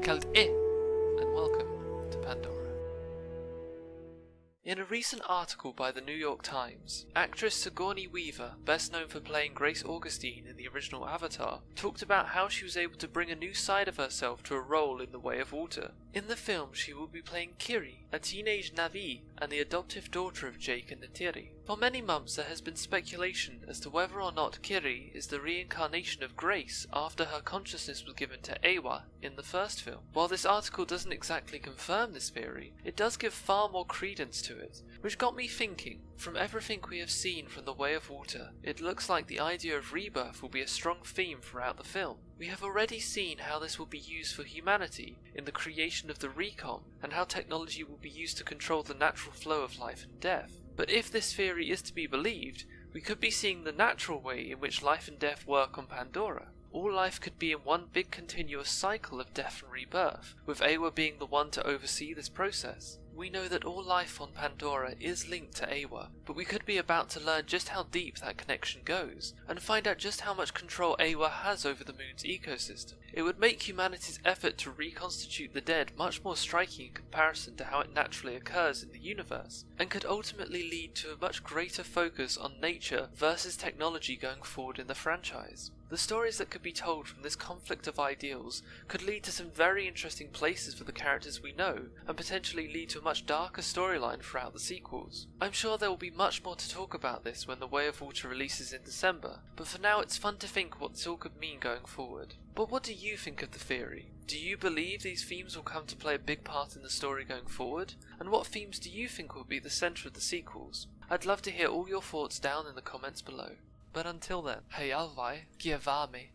kalled and welcome to Pandora. In a recent article by the New York Times, actress Sigourney Weaver, best known for playing Grace Augustine in the original Avatar, talked about how she was able to bring a new side of herself to a role in The Way of Water. In the film, she will be playing Kiri, a teenage Na'vi and the adoptive daughter of Jake and Neytiri. For many months there has been speculation as to whether or not Kiri is the reincarnation of Grace after her consciousness was given to Eywa in the first film. While this article doesn't exactly confirm this theory, it does give far more credence to it, which got me thinking. From everything we have seen from The Way of Water, it looks like the idea of rebirth will be a strong theme throughout the film. We have already seen how this will be used for humanity in the creation of the Recon, and how technology will be used to control the natural flow of life and death. But if this theory is to be believed, we could be seeing the natural way in which life and death work on Pandora. All life could be in one big continuous cycle of death and rebirth, with Eywa being the one to oversee this process. We know that all life on Pandora is linked to Eywa, but we could be about to learn just how deep that connection goes, and find out just how much control Eywa has over the moon's ecosystem. It would make humanity's effort to reconstitute the dead much more striking in comparison to how it naturally occurs in the universe, and could ultimately lead to a much greater focus on nature versus technology going forward in the franchise. The stories that could be told from this conflict of ideals could lead to some very interesting places for the characters we know, and potentially lead to a much darker storyline throughout the sequels. I'm sure there will be much more to talk about this when The Way of Water releases in December, but for now it's fun to think what this all could mean going forward. But what do you think of the theory? Do you believe these themes will come to play a big part in the story going forward? And what themes do you think will be the centre of the sequels? I'd love to hear all your thoughts down in the comments below. But until then, hej alvaj, gievami.